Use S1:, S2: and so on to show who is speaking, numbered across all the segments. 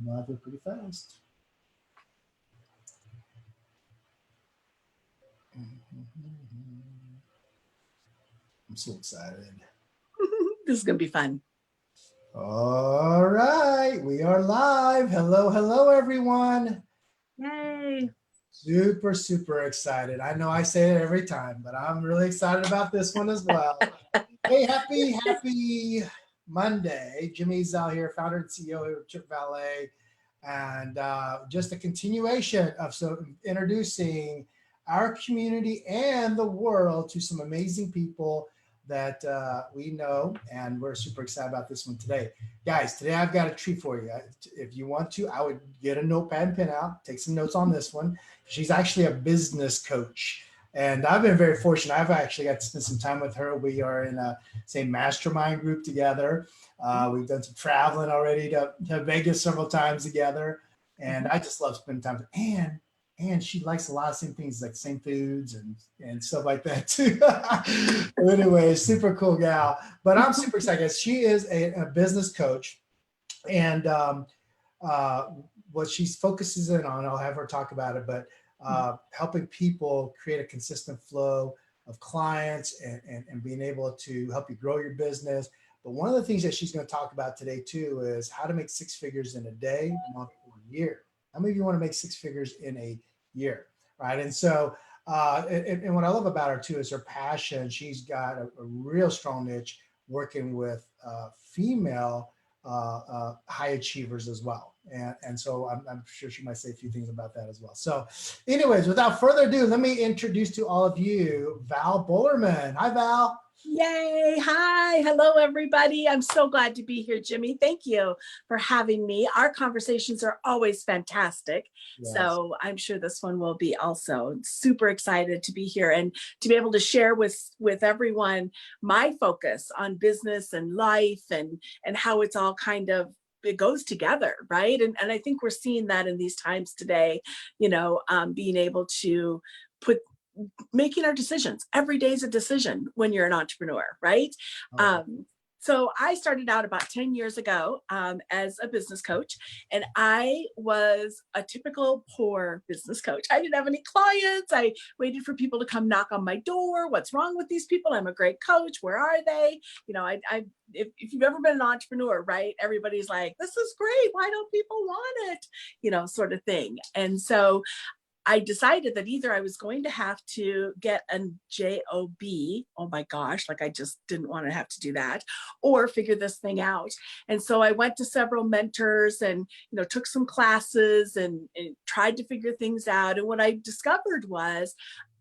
S1: live here pretty fast. I'm so excited.
S2: This is going to be fun.
S1: All right, we are live. Hello, hello, everyone.
S2: Yay.
S1: Super, super excited. I know I say it every time, but I'm really excited about this one as well. Hey, happy Monday. Jimmy Zell here, founder and CEO of TripValet. And just a continuation of introducing our community and the world to some amazing people that we know, and we're super excited about this one today. Guys, today I've got a treat for you. If you want to, I would get a notepad and pen out, take some notes on this one. She's actually a business coach. And I've been very fortunate. I've actually got to spend some time with her. We are in a same mastermind group together. We've done some traveling already to Vegas several times together. And I just love spending time with her. And she likes a lot of same things, like same foods and stuff like that too. Anyway, super cool gal. But I'm super excited. She is a business coach. And what she focuses in on, I'll have her talk about it, but helping people create a consistent flow of clients and being able to help you grow your business. But one of the things that she's going to talk about today too is how to make six figures in a day, month, or year. How many of you want to make six figures in a year, right? And so, and what I love about her too is her passion. She's got a real strong niche working with female high achievers as well. And so I'm sure she might say a few things about that as well. So anyways, without further ado, let me introduce to all of you, Val Bullerman. Hi, Val.
S2: Yay. Hi. Hello, everybody. I'm so glad to be here, Jimmy. Thank you for having me. Our conversations are always fantastic. Yes. So I'm sure this one will be also. Super excited to be here and to be able to share with everyone my focus on business and life and how it's all kind of, it goes together, right? And I think we're seeing that in these times today, being able to making our decisions. Every day is a decision when you're an entrepreneur, right? So I started out about 10 years ago as a business coach, and I was a typical poor business coach. I didn't have any clients. I waited for people to come knock on my door. What's wrong with these people? I'm a great coach. Where are they? If you've ever been an entrepreneur, right? Everybody's like, this is great. Why don't people want it? Sort of thing. And so I decided that either I was going to have to get a job, oh my gosh, like I just didn't want to have to do that, or figure this thing out. And so I went to several mentors and, took some classes and tried to figure things out. And what I discovered was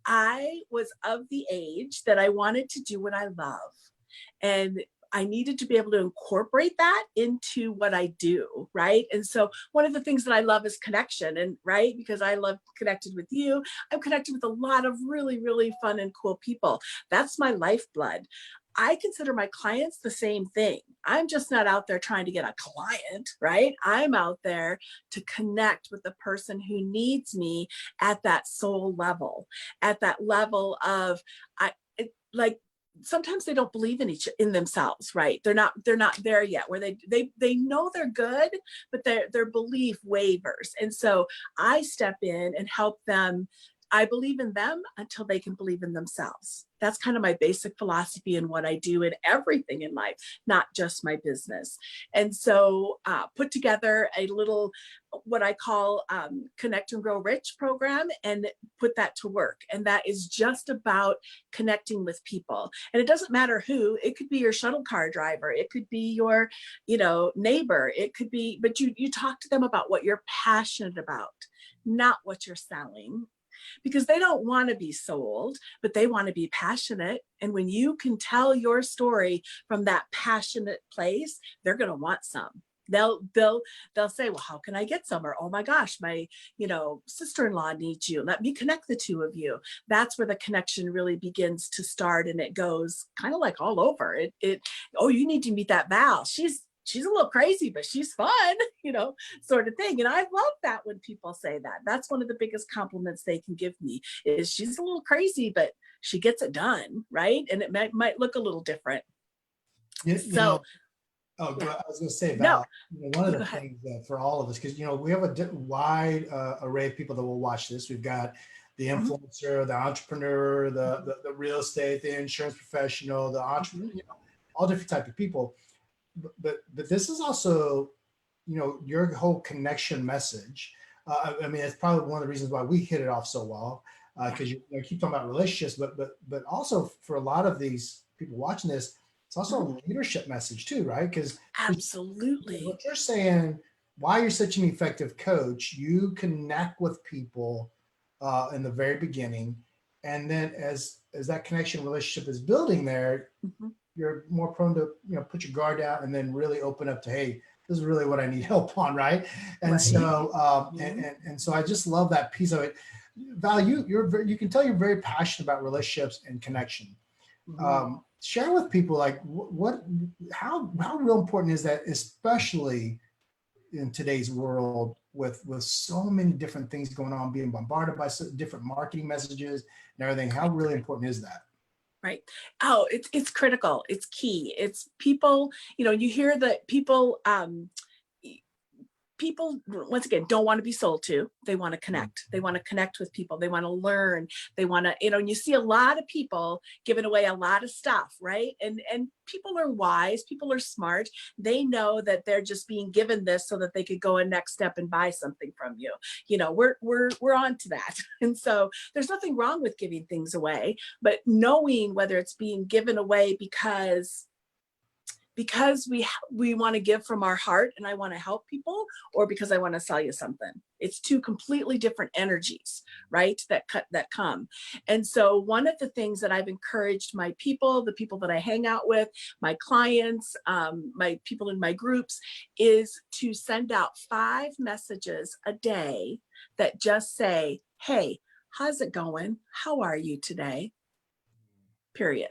S2: I was of the age that I wanted to do what I love. And I needed to be able to incorporate that into what I do, right? And so one of the things that I love is connection, and right, because I love connected with you, I'm connected with a lot of really, really fun and cool people. That's my lifeblood. I consider my clients the same thing. I'm just not out there trying to get a client, right? I'm out there to connect with the person who needs me at that soul level, at that level of, sometimes they don't believe in themselves, right? They're not there yet, where they know they're good, but their belief wavers. And so I step in and help them. I believe in them until they can believe in themselves. That's kind of my basic philosophy in what I do in everything in life, not just my business. And so put together a little, what I call Connect and Grow Rich program, and put that to work. And that is just about connecting with people. And it doesn't matter who. It could be your shuttle car driver. It could be your, neighbor. It could be, but you talk to them about what you're passionate about, not what you're selling. Because they don't want to be sold, but they want to be passionate. And when you can tell your story from that passionate place, they're going to want some. They'll say, well, how can I get some? Or, oh my gosh, my, sister-in-law needs you. Let me connect the two of you. That's where the connection really begins to start. And it goes kind of like all over oh, you need to meet that Val. She's a little crazy, but she's fun, sort of thing. And I love that when people say that. That's one of the biggest compliments they can give me is she's a little crazy, but she gets it done, right? And it might look a little different.
S1: Oh,
S2: Yeah.
S1: I was going to say,
S2: No,
S1: Val, one of
S2: you
S1: the
S2: go ahead.
S1: things that for all of us, because, we have a wide array of people that will watch this. We've got the
S2: Mhm,
S1: influencer, the entrepreneur,
S2: mhm,
S1: the real estate, the insurance professional, the
S2: mhm.
S1: entrepreneur, all different type of people. But this is also, your whole connection message. I mean, it's probably one of the reasons why we hit it off so well,
S2: Yeah,
S1: because you keep talking about relationships, but also for a lot of these people watching this, it's also
S2: mhm.
S1: a leadership message too, right? Because
S2: Absolutely.
S1: what you're saying, why you're such an effective coach, you connect with people in the very beginning, and then as that connection relationship is building there,
S2: Mhm.
S1: you're more prone to put your guard down and then really open up to, hey, this is really what I need help on, right? And
S2: Right.
S1: so
S2: Mhm,
S1: and so I just love that piece of it. Val, you can tell you're very passionate about relationships and connection.
S2: mhm.
S1: Share with people like what how real important is that, especially in today's world with so many different things going on, being bombarded by different marketing messages and everything. How really important is that?
S2: Right. Oh, it's critical. It's key. It's people, you hear that people people once again don't want to be sold to. They want to connect. They want to connect with people. They want to learn. They want to, and you see a lot of people giving away a lot of stuff, right? And people are wise, people are smart. They know that they're just being given this so that they could go a next step and buy something from you. We're on to that. And so there's nothing wrong with giving things away, but knowing whether it's being given away because we want to give from our heart and I want to help people, or because I want to sell you something. It's two completely different energies, right? That come. And so one of the things that I've encouraged my people, the people that I hang out with, my clients, my people in my groups, is to send out 5 messages a day that just say, hey, how's it going? How are you today? Period.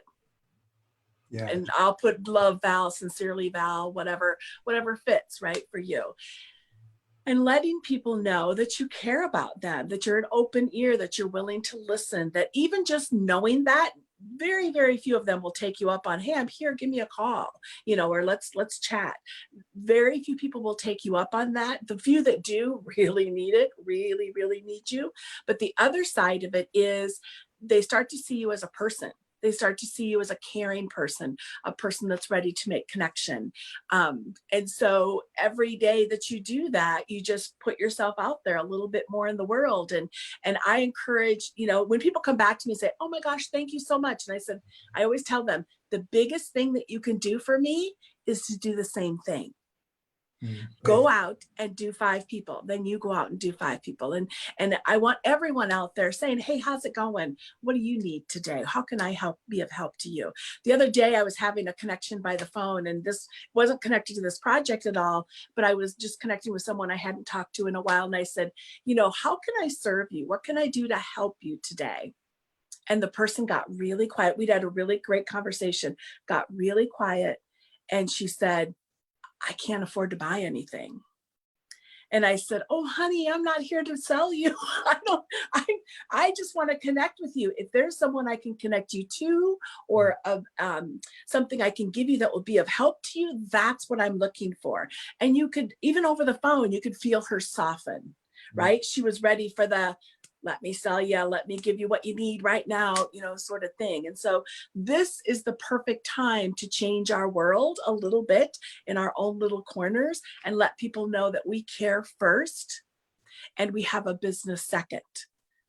S1: Yeah.
S2: And I'll put love Val, sincerely Val, whatever fits, right, for you. And letting people know that you care about them, that you're an open ear, that you're willing to listen, that even just knowing that, very, very few of them will take you up on, hey, I'm here, give me a call, or let's chat. Very few people will take you up on that. The few that do really need it, really, really need you. But the other side of it is they start to see you as a person. They start to see you as a caring person, a person that's ready to make connection. And so every day that you do that, you just put yourself out there a little bit more in the world. And I encourage, when people come back to me and say, oh my gosh, thank you so much. And I said, I always tell them the biggest thing that you can do for me is to do the same thing. Go out and do 5 people, then you go out and do 5 people. And I want everyone out there saying, hey, how's it going? What do you need today? How can I be of help to you? The other day I was having a connection by the phone, and this wasn't connected to this project at all, but I was just connecting with someone I hadn't talked to in a while. And I said, how can I serve you? What can I do to help you today? And the person got really quiet. We'd had a really great conversation, got really quiet. And she said, I can't afford to buy anything. And I said, oh, honey, I'm not here to sell you. I don't, I, I just want to connect with you. If there's someone I can connect you to, or something I can give you that will be of help to you, that's what I'm looking for. And you could, even over the phone, you could feel her soften, right? She was ready for the, let me sell you, let me give you what you need right now, sort of thing. And so this is the perfect time to change our world a little bit in our own little corners and let people know that we care first and we have a business second.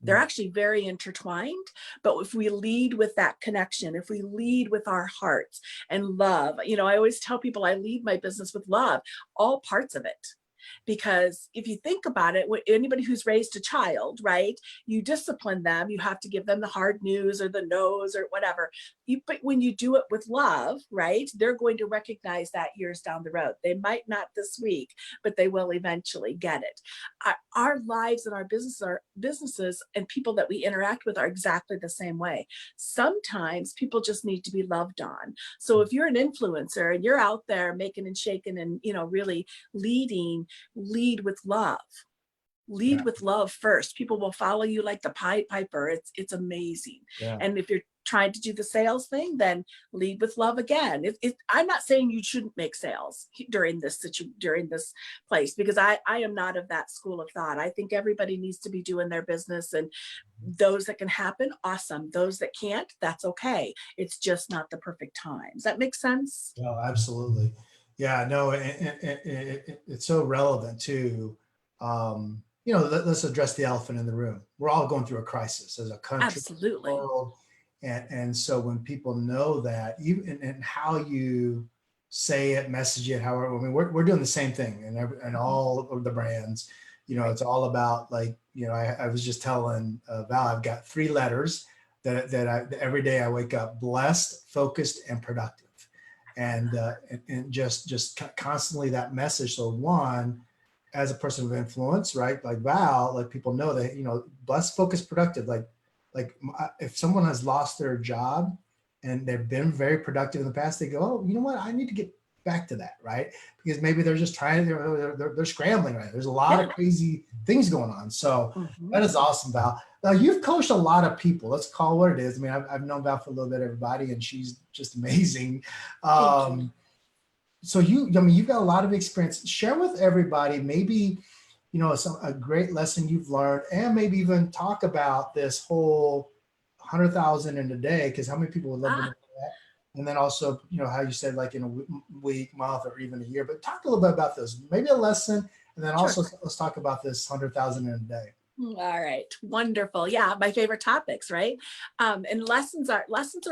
S2: They're actually very intertwined, but if we lead with that connection, if we lead with our hearts and love, I always tell people I lead my business with love, all parts of it. Because if you think about it, anybody who's raised a child, right, you discipline them, you have to give them the hard news or the no's or whatever. But when you do it with love, right, they're going to recognize that years down the road. They might not this week, but they will eventually get it. Our lives and our businesses and people that we interact with are exactly the same way. Sometimes people just need to be loved on. So if you're an influencer and you're out there making and shaking and really lead with love. Lead with love first. People will follow you like the Pied Piper. It's amazing.
S1: Yeah.
S2: And if you're trying to do the sales thing, then lead with love again. I'm not saying you shouldn't make sales during this place, because I am not of that school of thought. I think everybody needs to be doing their business, and those that can happen, awesome. Those that can't, that's okay. It's just not the perfect time. Does that make sense?
S1: No, absolutely. Yeah, no, it's so relevant too. Let's address the elephant in the room. We're all going through a crisis as a country,
S2: Absolutely.
S1: world, and so when people know that, even and how you say it, message it, however, I mean, we're doing the same thing, and all of the brands. It's all about, like, I was just telling Val, I've got 3 letters that every day I wake up: blessed, focused, and productive. And just constantly that message. So one, as a person of influence, right? Like Val, like, people know that, blessed, focused, productive. Like if someone has lost their job and they've been very productive in the past, they go, oh, you know what? I need to get back to that, right? Because maybe they're just trying, they're scrambling, right? There's a lot of crazy things going on. So that is awesome, Val. Now, you've coached a lot of people. Let's call it what it is. I mean, I've known Val for a little bit, everybody, and she's just amazing. So you've got a lot of experience. Share with everybody, maybe, a great lesson you've learned, and maybe even talk about this whole 100,000 in a day, because how many people would love to know that? And then also, how you said, like, in a week, month, or even a year. But talk a little bit about this, maybe a lesson, and then also let's talk about this 100,000 in a day.
S2: All right. Wonderful. Yeah. My favorite topics, right? And lessons are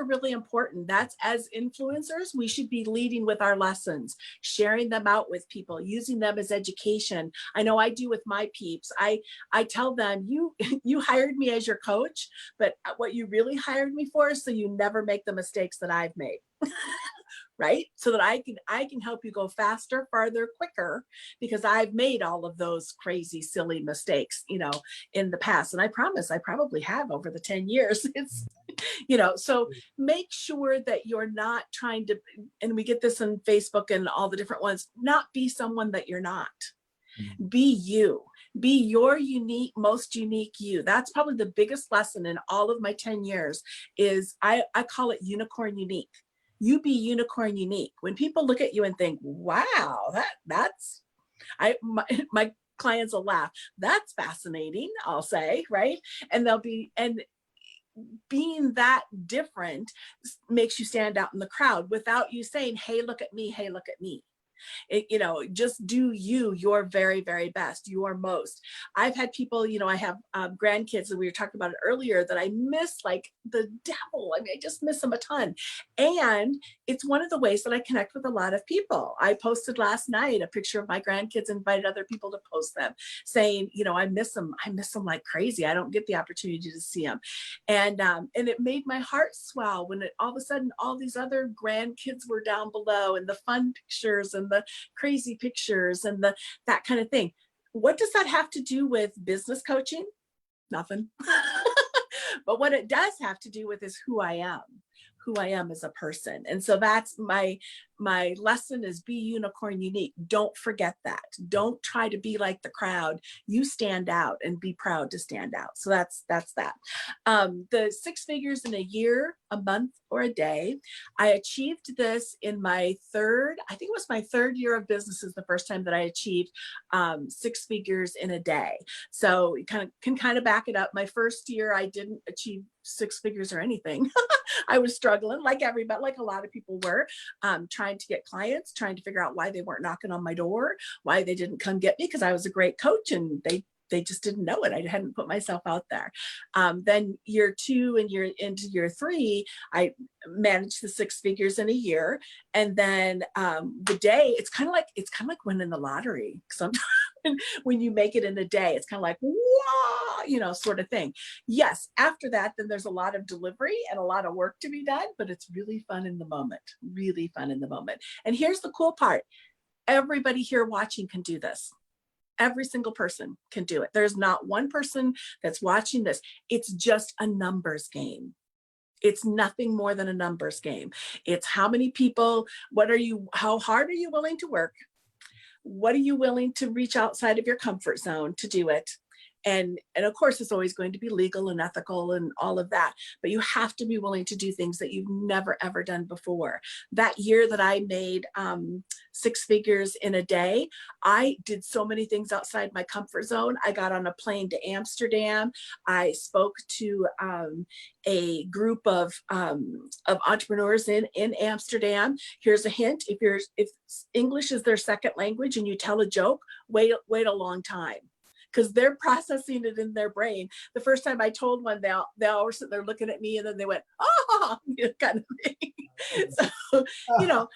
S2: really important. That's, as influencers, we should be leading with our lessons, sharing them out with people, using them as education. I know I do with my peeps. I tell them, you hired me as your coach, but what you really hired me for is so you never make the mistakes that I've made. Right? So that I can help you go faster, farther, quicker, because I've made all of those crazy, silly mistakes, in the past. And I promise I probably have over the 10 years. It's, so make sure that you're not trying to, and we get this on Facebook and all the different ones, not be someone that you're not. Be you. Be your most unique you. That's probably the biggest lesson in all of my 10 years is I call it unicorn unique. You be unicorn unique. When people look at you and think, wow, my clients will laugh. That's fascinating, I'll say, right? And being that different makes you stand out in the crowd without you saying, hey, look at me. Hey, look at me. Just do your very, very best, your most. I've had people, I have grandkids, and we were talking about it earlier, that I miss like the devil. I mean, I just miss them a ton. And it's one of the ways that I connect with a lot of people. I posted last night a picture of my grandkids, invited other people to post them, saying, I miss them. I miss them like crazy. I don't get the opportunity to see them. And it made my heart swell when all of a sudden all these other grandkids were down below, and the fun pictures and the crazy pictures and that kind of thing. What does that have to do with business coaching? Nothing. But what it does have to do with is who I am as a person. And so that's my lesson is be unicorn unique. Don't forget that. Don't try to be like the crowd. You stand out, and be proud to stand out. So that's that. The 6 figures in a year, a month, or a day. I achieved this in my third year of business is the first time that I achieved 6 figures in a day. So you can kind of back it up. My first year, I didn't achieve 6 figures or anything. I was struggling like everybody, like a lot of people were, trying to get clients, trying to figure out why they weren't knocking on my door, why they didn't come get me, because I was a great coach and they just didn't know it. I hadn't put myself out there. Then year 2 and into year 3, I managed the 6 figures in a year. And then the day, it's kind of like winning the lottery. Sometimes when you make it in a day, it's kind of like, wow, sort of thing. Yes. After that, then there's a lot of delivery and a lot of work to be done, but it's really fun in the moment, really fun in the moment. And here's the cool part. Everybody here watching can do this. Every single person can do it. There's not one person that's watching this. It's just a numbers game. It's nothing more than a numbers game. It's how many people, how hard are you willing to work? What are you willing to reach outside of your comfort zone to do it? And of course, it's always going to be legal and ethical and all of that, but you have to be willing to do things that you've never, ever done before. That year that I made 6 figures in a day, I did so many things outside my comfort zone. I got on a plane to Amsterdam. I spoke to a group of entrepreneurs in Amsterdam. Here's a hint: if English is their second language and you tell a joke, wait a long time, because they're processing it in their brain. The first time I told one, they all were sitting there looking at me, and then they went, "Oh," kind of thing. So, you know,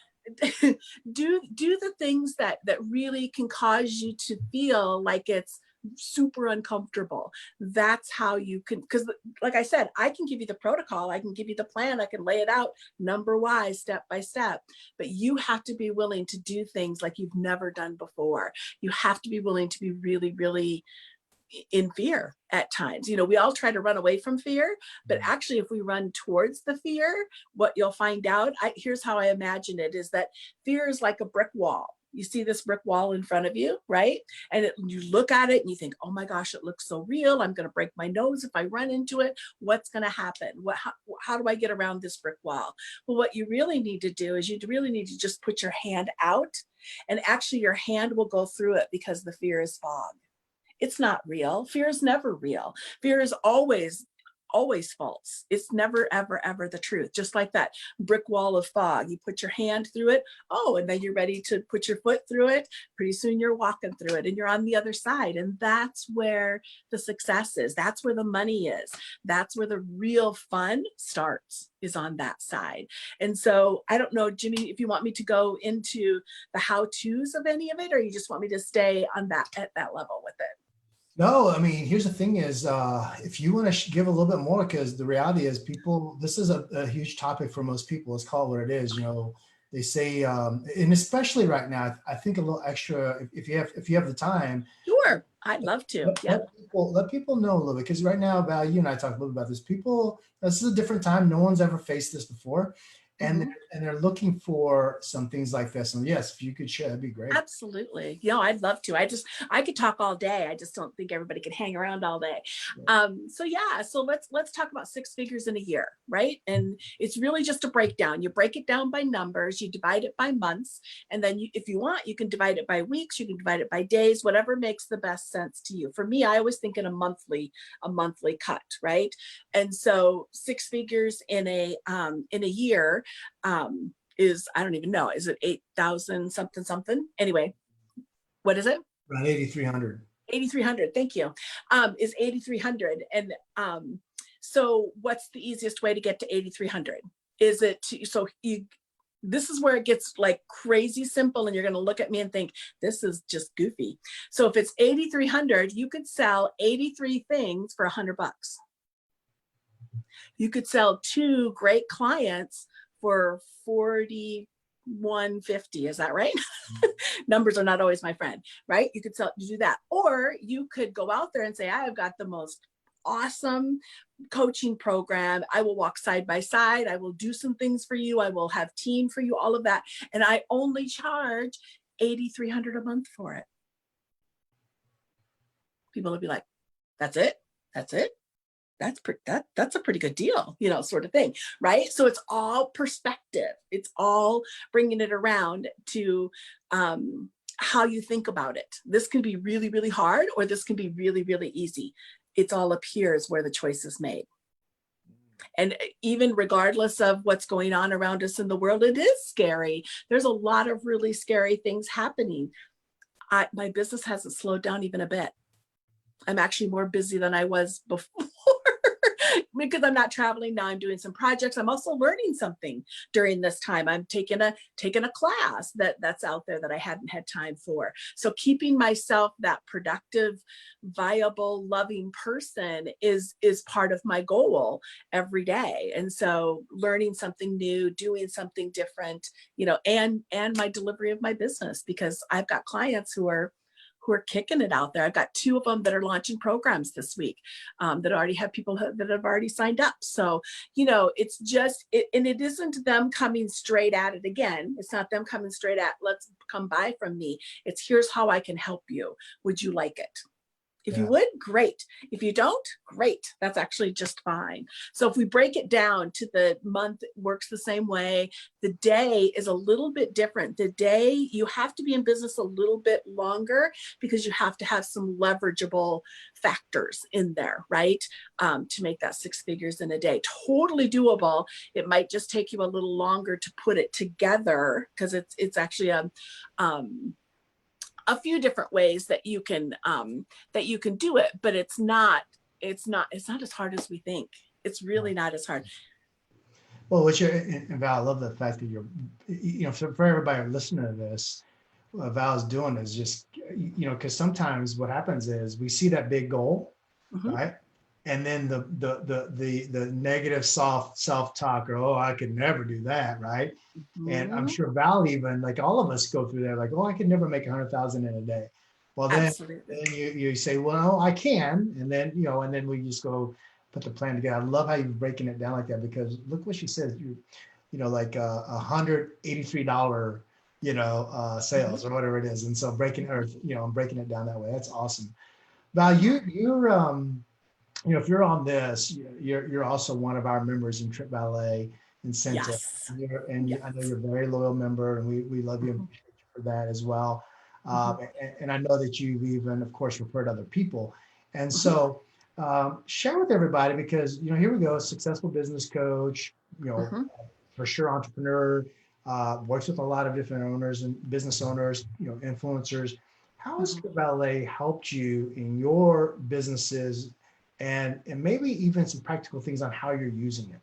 S2: do the things that really can cause you to feel like it's super uncomfortable. That's how you can, because like I said, I can give you the protocol, I can give you the plan, I can lay it out number wise, step by step, but you have to be willing to do things like you've never done before. You have to be willing to be really, really in fear at times. You know, we all try to run away from fear, but actually if we run towards the fear, what you'll find out, here's how I imagine it, is that fear is like a brick wall. You see this brick wall in front of you, right? And you look at it and you think, oh my gosh, it looks so real. I'm going to break my nose if I run into it. What's going to happen? How do I get around this brick wall? Well, what you really need to do is you really need to just put your hand out, and actually your hand will go through it, because the fear is fog. It's not real. Fear is never real. Fear is always false. It's never, ever, ever the truth. Just like that brick wall of fog. You put your hand through it. Oh, and then you're ready to put your foot through it. Pretty soon you're walking through it and you're on the other side. And that's where the success is. That's where the money is. That's where the real fun starts, is on that side. And so I don't know, Jimmy, if you want me to go into the how-tos of any of it, or you just want me to stay on that, at that level with it.
S1: No, I mean, here's the thing is, if you want to give a little bit more, because the reality is this is a huge topic for most people. Let's call it what it is. You know, they say, and especially right now, I think a little extra, if you have the time.
S2: Sure, I'd love to.
S1: Let people know a little bit, because right now, Val, you and I talked a little about this. This is a different time. No one's ever faced this before. And they're looking for some things like this. And yes, if you could share, that'd be great.
S2: Absolutely. Yeah, I'd love to. I could talk all day. I just don't think everybody can hang around all day. So let's talk about 6 figures in a year, right? And it's really just a breakdown. You break it down by numbers, you divide it by months, and then if you want, you can divide it by weeks, you can divide it by days, whatever makes the best sense to you. For me, I always think in a monthly cut, right? And so 6 figures in a year is, I don't even know, is it 8,000 something? Anyway, what is it?
S1: Around 8,300.
S2: 8,300. Thank you. Is 8,300. And so what's the easiest way to get to 8,300? Is it this is where it gets like crazy simple, and you're going to look at me and think this is just goofy. So if it's 8,300, you could sell 83 things for $100. You could sell 2 great clients for $41.50. Is that right? Numbers are not always my friend, right? You could do that. Or you could go out there and say, I have got the most awesome coaching program. I will walk side by side. I will do some things for you. I will have team for you, all of that. And I only charge $8,300 a month for it. People will be like, that's it? That's it? That's a pretty good deal, you know, sort of thing, right? So it's all perspective. It's all bringing it around to how you think about it. This can be really, really hard, or this can be really, really easy. It's all up here is where the choice is made. And even regardless of what's going on around us in the world, it is scary. There's a lot of really scary things happening. My business hasn't slowed down even a bit. I'm actually more busy than I was before because I'm not traveling now. I'm doing some projects. I'm also learning something during this time. I'm taking a class that's out there that I hadn't had time for. So keeping myself that productive, viable, loving person is part of my goal every day. And so learning something new, doing something different, you know, and my delivery of my business, because I've got clients who are kicking it out there. I've got 2 of them that are launching programs this week that already have people that have already signed up. So, you know, it's just, and it isn't them coming straight at it again. It's not them coming straight at, let's come buy from me. It's here's how I can help you. Would you like it? If you would, great. If you don't, great. That's actually just fine. So if we break it down to the month, it works the same way. The day is a little bit different. The day, you have to be in business a little bit longer because you have to have some leverageable factors in there, right? To make that 6 figures in a day. Totally doable. It might just take you a little longer to put it together because it's actually a few different ways that you can do it, but it's not as hard as we think. It's really not as hard.
S1: Well, and Val, I love the fact that for everybody listening to this, what Val's doing is just, because sometimes what happens is we see that big goal, right? And then the negative self-talk, or, oh, I could never do that, right? And I'm sure Val, even like all of us go through that, like, oh, I could never make 100,000 in a day. Well, then you say, well, I can, and then and then we just go put the plan together. I love how you're breaking it down like that, because look what she says, like $183 sales or whatever it is, and so breaking it down that way. That's awesome. Val, you're if you're on this, you're also one of our members in TripValet Incentives.
S2: Yes.
S1: I know you're a very loyal member, and we love you and appreciate you for that as well. And I know that you've even, of course, referred other people. And so share with everybody, because here we go, successful business coach, for sure, entrepreneur, works with a lot of different owners and business owners, influencers. How has TripValet helped you in your businesses, and maybe even some practical things on how you're using it?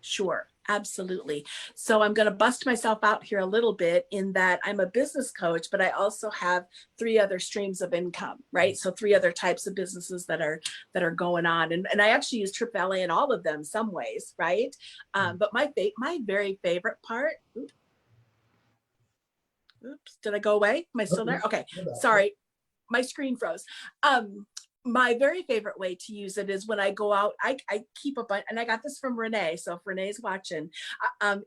S2: Sure, absolutely. So I'm going to bust myself out here a little bit in that I'm a business coach, but I also have 3 other streams of income, right? So 3 other types of businesses that are going on. And I actually use TripValet in all of them some ways, right? But my very favorite part, oops, did I go away? Am I still there? Okay, sorry, my screen froze. My very favorite way to use it is when I go out, I keep a bunch, and I got this from Renee. So if Renee's watching,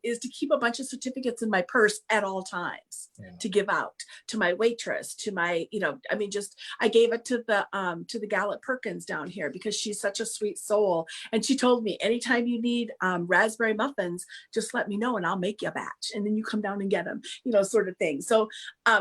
S2: is to keep a bunch of certificates in my purse at all times to give out to my waitress, to my, I gave it to the gal at Perkins down here because she's such a sweet soul. And she told me, anytime you need raspberry muffins, just let me know and I'll make you a batch. And then you come down and get them, sort of thing. So,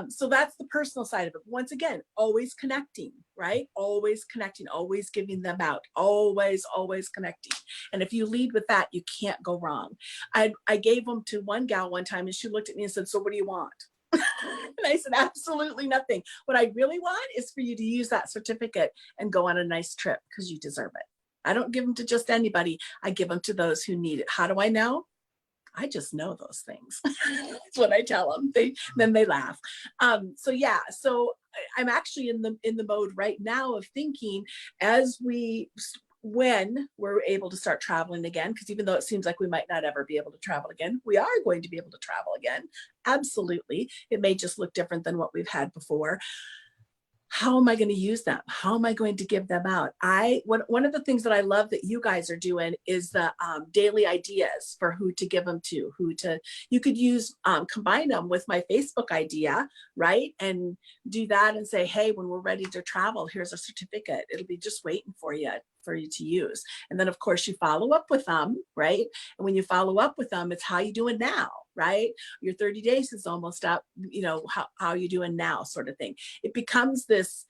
S2: so that's the personal side of it. Once again, always connecting, right? Always connecting, always giving them out, always connecting. And if you lead with that, you can't go wrong. I gave them to one gal one time and she looked at me and said, so what do you want? And I said, absolutely nothing. What I really want is for you to use that certificate and go on a nice trip because you deserve it. I don't give them to just anybody. I give them to those who need it. How do I know? I just know those things. That's what I tell them. Then they laugh. So yeah, so I'm actually in the mode right now of thinking when we're able to start traveling again, because even though it seems like we might not ever be able to travel again, we are going to be able to travel again. Absolutely. It may just look different than what we've had before. How am I going to use them? How am I going to give them out? One of the things that I love that you guys are doing is the daily ideas for who to give them to, you could use, combine them with my Facebook idea, right? And do that and say, hey, when we're ready to travel, here's a certificate. It'll be just waiting for you to use. And then of course you follow up with them, right? And when you follow up with them, it's how you doing now, right? Your 30 days is almost up, how you doing now, sort of thing. It becomes this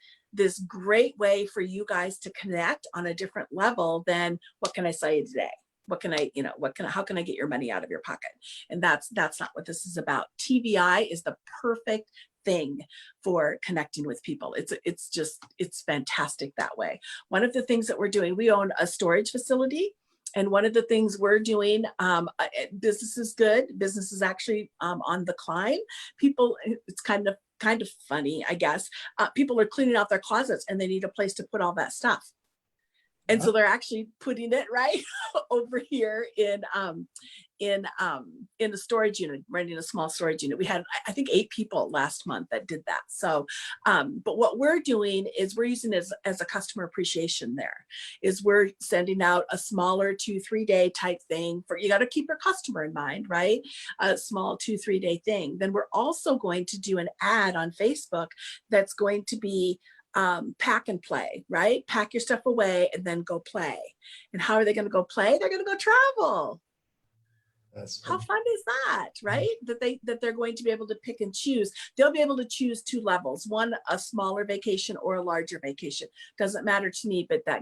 S2: great way for you guys to connect on a different level than what can I say today? How can I get your money out of your pocket? And that's not what this is about. TVI is the perfect thing for connecting with people. It's fantastic that way. One of the things that we're doing, we own a storage facility. And one of the things we're doing, business is good. Business is actually on the climb. People, it's kind of funny, I guess. People are cleaning out their closets and they need a place to put all that stuff. And so they're actually putting it right over here in the storage unit, renting a small storage unit. We had, I think, 8 people last month that did that. So, but what we're doing is we're using it as a customer appreciation there, is we're sending out a smaller 2-3 day type thing you got to keep your customer in mind, right? A small 2-3 day thing. Then we're also going to do an ad on Facebook that's going to be pack and play, right? Pack your stuff away and then go play. And how are they going to go play? They're going to go travel. How fun is that, right? That they're going to be able to pick and choose. They'll be able to choose 2 levels, one a smaller vacation or a larger vacation. Doesn't matter to me, but that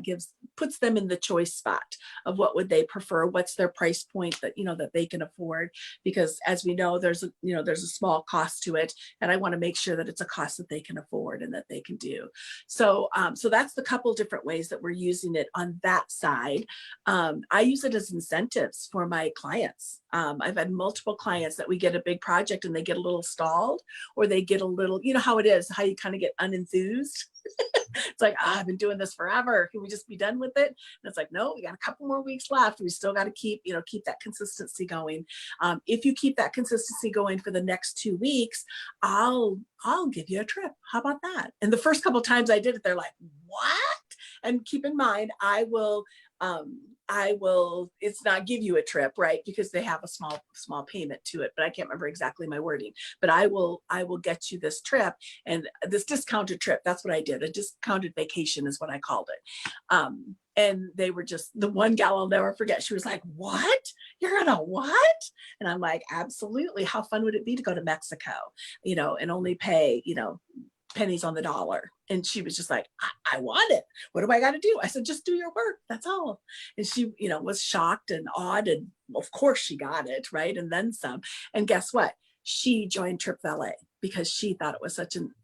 S2: puts them in the choice spot of what would they prefer, what's their price point that that they can afford. Because as we know, there's a small cost to it, and I want to make sure that it's a cost that they can afford and that they can do. So so that's the couple different ways that we're using it on that side. I use it as incentives for my clients. I've had multiple clients that we get a big project and they get a little stalled, or they get a little, how it is, how you kind of get unenthused. It's like, I've been doing this forever. Can we just be done with it? And it's like, no, we got a couple more weeks left. We still got to keep that consistency going. If you keep that consistency going for the next 2 weeks, I'll give you a trip. How about that? And the first couple of times I did it, they're like, what? And keep in mind, I will, it's not give you a trip, right? Because they have a small payment to it, but I can't remember exactly my wording, but I will get you this trip, and this discounted trip. That's what I did. A discounted vacation is what I called it. And they were just, the one gal I'll never forget. She was like, what? You're gonna what? And I'm like, absolutely. How fun would it be to go to Mexico, and only pay, pennies on the dollar? And she was just like, I want it. What do I got to do? I said, just do your work. That's all. And she, was shocked and awed. And of course she got it, right? And then some. And guess what? She joined TripValet because she thought it was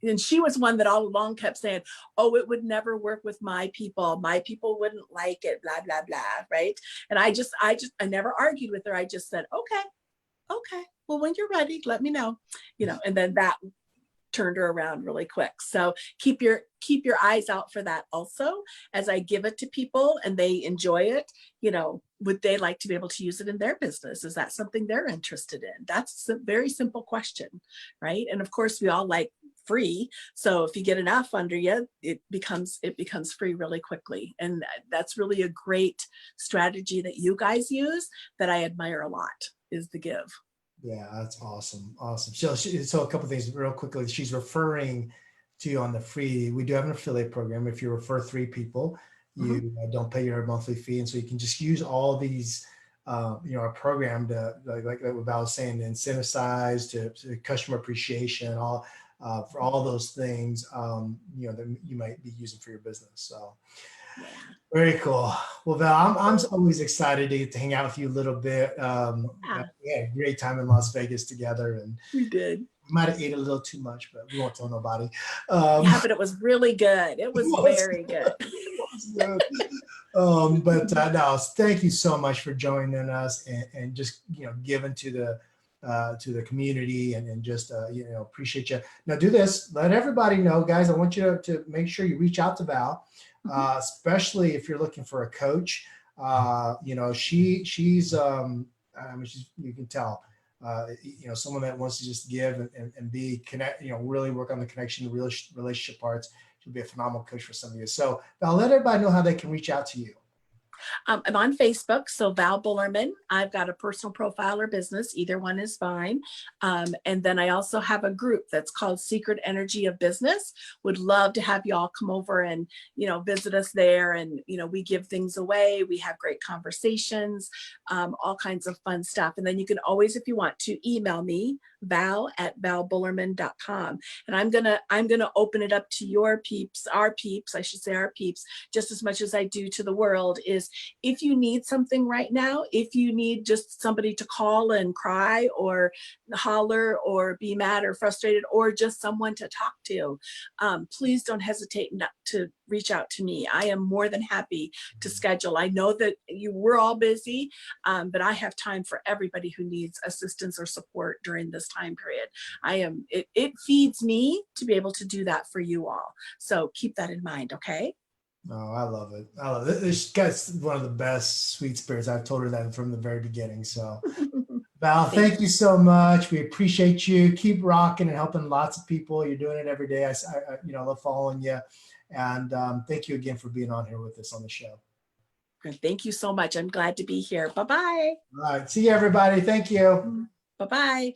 S2: and she was one that all along kept saying, oh, it would never work with my people. My people wouldn't like it, blah, blah, blah, right? And I never argued with her. I just said, okay. Well, when you're ready, let me know, and then that turned her around really quick. So keep your eyes out for that also. As I give it to people and they enjoy it, would they like to be able to use it in their business? Is that something they're interested in? That's a very simple question, right? And of course we all like free. So if you get enough under you, it becomes free really quickly. And that's really a great strategy that you guys use that I admire a lot, is the give.
S1: Yeah, that's awesome. So a couple of things real quickly. She's referring to you on the free. We do have an affiliate program. If you refer 3 people, you don't pay your monthly fee, and so you can just use all these, our program to like what Val was saying, to incentivize, to customer appreciation, all for all those things, that you might be using for your business. So. Yeah. Very cool. Well, Val, I'm always excited to get to hang out with you a little bit. We had a great time in Las Vegas together, and
S2: we did.
S1: We might have ate a little too much, but we won't tell nobody.
S2: Yeah, but it was really good. It was very good.
S1: No, thank you so much for joining us and just giving to the community and just appreciate you. Now do this. Let everybody know, guys. I want you to make sure you reach out to Val. Especially if you're looking for a coach. She's you can tell, someone that wants to just give and be connect, really work on the connection, the relationship parts. She'll be a phenomenal coach for some of you. So Val, let everybody know how they can reach out to you.
S2: I'm on Facebook, so Val Bullerman. I've got a personal profile or business. Either one is fine. And then I also have a group that's called Secret Energy of Business. Would love to have you all come over and, visit us there. And, we give things away. We have great conversations, all kinds of fun stuff. And then you can always, if you want to, email me, val@valbullerman.com. And I'm gonna open it up to your peeps, our peeps, just as much as I do to the world. Is if you need something right now, if you need just somebody to call and cry or holler or be mad or frustrated, or just someone to talk to, please don't hesitate not to reach out to me. I am more than happy to schedule. I know that we're all busy, but I have time for everybody who needs assistance or support during this time period. It feeds me to be able to do that for you all. So keep that in mind, okay?
S1: Oh, I love it. This guy's one of the best sweet spirits. I've told her that from the very beginning. So Val, thank you so much. We appreciate you. Keep rocking and helping lots of people. You're doing it every day. I love following you. And thank you again for being on here with us on the show.
S2: Thank you so much. I'm glad to be here. Bye-bye.
S1: All right. See you, everybody. Thank you.
S2: Bye-bye.